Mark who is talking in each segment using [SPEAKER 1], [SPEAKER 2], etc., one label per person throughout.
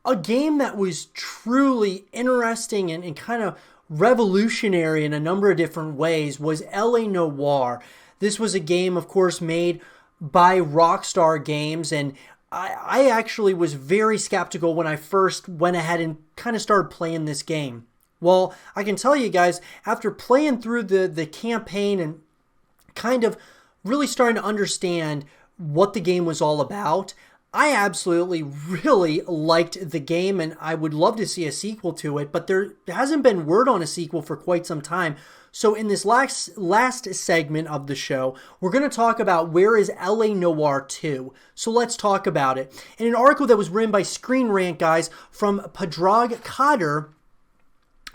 [SPEAKER 1] A game that was truly interesting and kind of revolutionary in a number of different ways was LA Noire. This was a game, of course, made by Rockstar Games, and I actually was very skeptical when I first went ahead and kind of started playing this game. Well, I can tell you guys, after playing through the campaign and kind of really starting to understand what the game was all about, I absolutely really liked the game, and I would love to see a sequel to it, but there hasn't been word on a sequel for quite some time. So in this last segment of the show, we're going to talk about where is LA Noire 2. So let's talk about it. In an article that was written by Screen Rant guys from Padraig Cotter,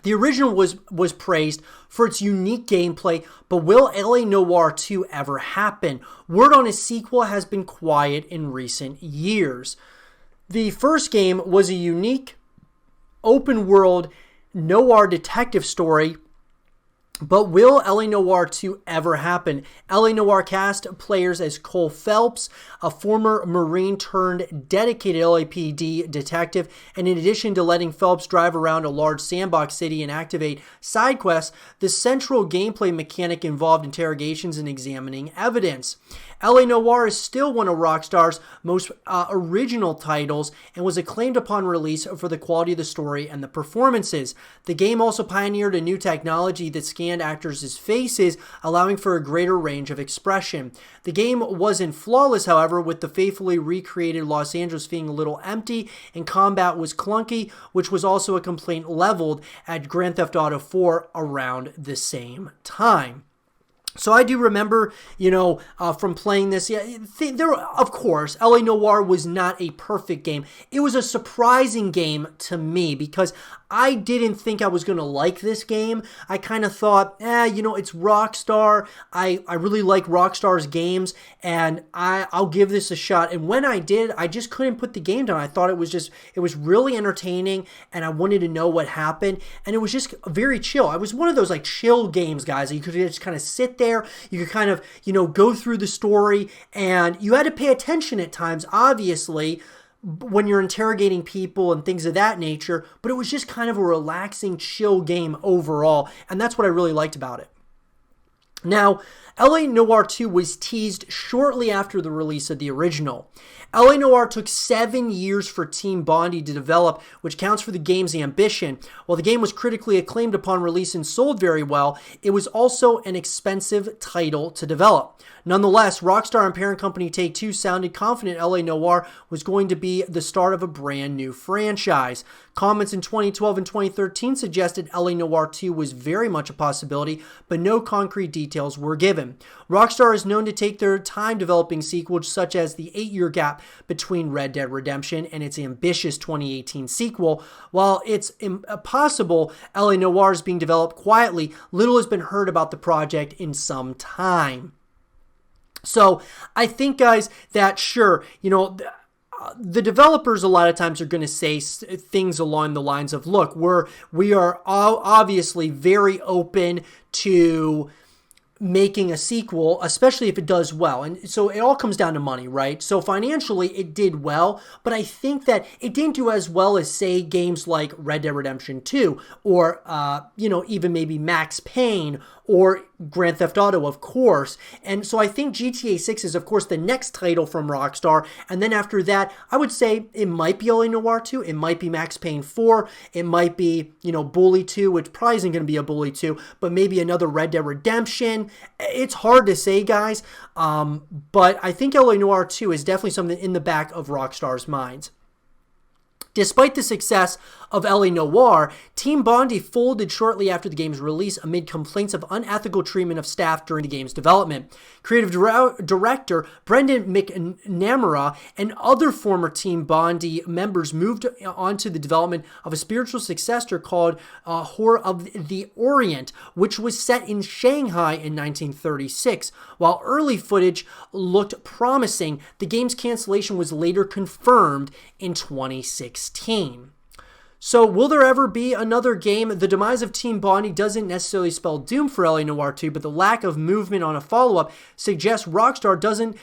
[SPEAKER 1] the original was praised for its unique gameplay, but will LA Noire 2 ever happen? Word on a sequel has been quiet in recent years. The first game was a unique, open-world, noir detective story, but will LA Noire 2 ever happen? LA Noire cast players as Cole Phelps, a former Marine turned dedicated LAPD detective, and in addition to letting Phelps drive around a large sandbox city and activate side quests, the central gameplay mechanic involved interrogations and examining evidence. LA Noire is still one of Rockstar's most original titles and was acclaimed upon release for the quality of the story and the performances. The game also pioneered a new technology that scanned actors' faces, allowing for a greater range of expression. The game wasn't flawless, however, with the faithfully recreated Los Angeles feeling a little empty, and combat was clunky, which was also a complaint leveled at Grand Theft Auto 4 around the same time. So I do remember, from playing this, of course, LA Noire was not a perfect game. It was a surprising game to me because I didn't think I was going to like this game. I kind of thought, it's Rockstar. I really like Rockstar's games, and I'll give this a shot. And when I did, I just couldn't put the game down. I thought it was really entertaining, and I wanted to know what happened. And it was just very chill. It was one of those like chill games, guys, that you could just kind of sit there. You could kind of, go through the story, and you had to pay attention at times, obviously, when you're interrogating people and things of that nature, but it was just kind of a relaxing, chill game overall, and that's what I really liked about it. Now, LA Noire 2 was teased shortly after the release of the original. LA Noire took 7 years for Team Bondi to develop, which counts for the game's ambition. While the game was critically acclaimed upon release and sold very well, it was also an expensive title to develop. Nonetheless, Rockstar and parent company Take-Two sounded confident LA Noire was going to be the start of a brand new franchise. Comments in 2012 and 2013 suggested LA Noire 2 was very much a possibility, but no concrete details were given. Rockstar is known to take their time developing sequels, such as the 8-year gap between Red Dead Redemption and its ambitious 2018 sequel. While it's possible LA Noire is being developed quietly, little has been heard about the project in some time. So I think, guys, that sure, the developers a lot of times are going to say things along the lines of, look, we are obviously very open to making a sequel, especially if it does well. And so it all comes down to money, right? So financially, it did well, but I think that it didn't do as well as, say, games like Red Dead Redemption 2 or, even maybe Max Payne or Grand Theft Auto, of course. And so I think GTA 6 is, of course, the next title from Rockstar. And then after that, I would say it might be LA Noire 2. It might be Max Payne 4. It might be, Bully 2, which probably isn't going to be a Bully 2, but maybe another Red Dead Redemption. It's hard to say, guys. But I think LA Noire 2 is definitely something in the back of Rockstar's minds. Despite the success of LA Noire, Team Bondi folded shortly after the game's release amid complaints of unethical treatment of staff during the game's development. Creative director Brendan McNamara and other former Team Bondi members moved on to the development of a spiritual successor called Horror of the Orient, which was set in Shanghai in 1936. While early footage looked promising, the game's cancellation was later confirmed in 2016. So will there ever be another game? The demise of Team Bondi doesn't necessarily spell doom for LA Noire 2, but the lack of movement on a follow-up suggests Rockstar doesn't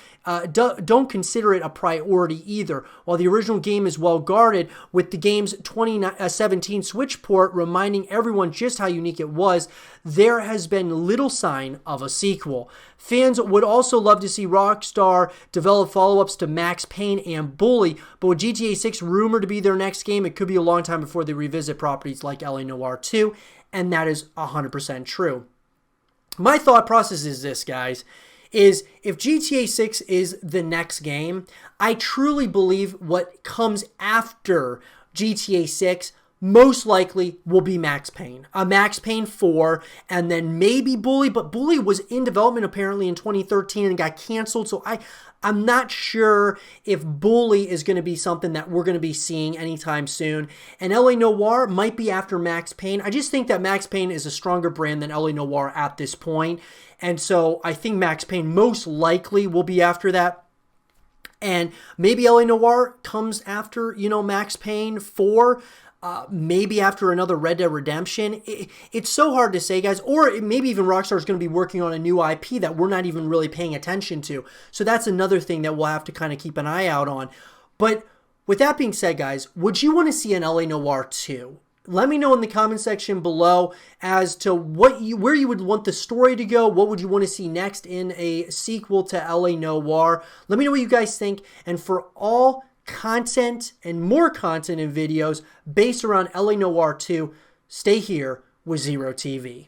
[SPEAKER 1] don't consider it a priority either. While the original game is well guarded, with the game's 2017 Switch port reminding everyone just how unique it was, there has been little sign of a sequel. Fans would also love to see Rockstar develop follow-ups to Max Payne and Bully, but with GTA 6 rumored to be their next game, it could be a long time before they revisit properties like LA Noire 2, and that is 100% true. My thought process is this, guys, is if GTA 6 is the next game, I truly believe what comes after GTA 6 most likely will be Max Payne. Max Payne 4, and then maybe Bully, but Bully was in development apparently in 2013 and got canceled, so I'm not sure if Bully is going to be something that we're going to be seeing anytime soon. And LA Noire might be after Max Payne. I just think that Max Payne is a stronger brand than LA Noire at this point. And so I think Max Payne most likely will be after that. And maybe LA Noire comes after, Max Payne 4. Maybe after another Red Dead Redemption. It's so hard to say, guys. Or maybe even Rockstar is going to be working on a new IP that we're not even really paying attention to. So that's another thing that we'll have to kind of keep an eye out on. But with that being said, guys, would you want to see an LA Noire 2? Let me know in the comment section below as to where you would want the story to go. What would you want to see next in a sequel to LA Noire? Let me know what you guys think. And for all content and more content and videos based around LA Noire 2, stay here with Zero TV.